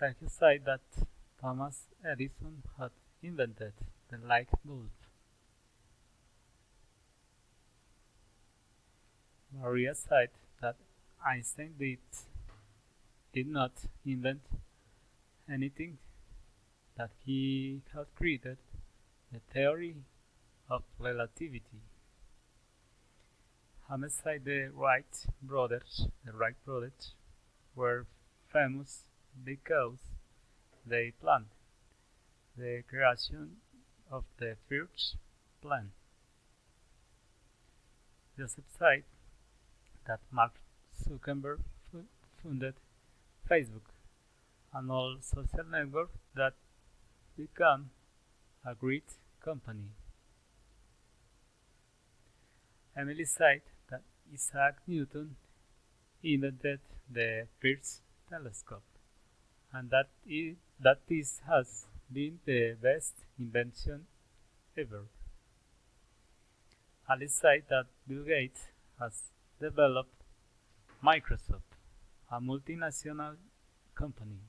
Sergio said that Thomas Edison had invented the light bulb. Maria said that Einstein did not invent anything, that he had created the theory of relativity. James said the Wright brothers were famous because they planned the creation of the first plane. Joseph said that Mark Zuckerberg founded Facebook, an old social network that became a great company. Emily said that Isaac Newton invented the first telescope, and that this has been the best invention ever. Alice said that Bill Gates has developed Microsoft, a multinational company.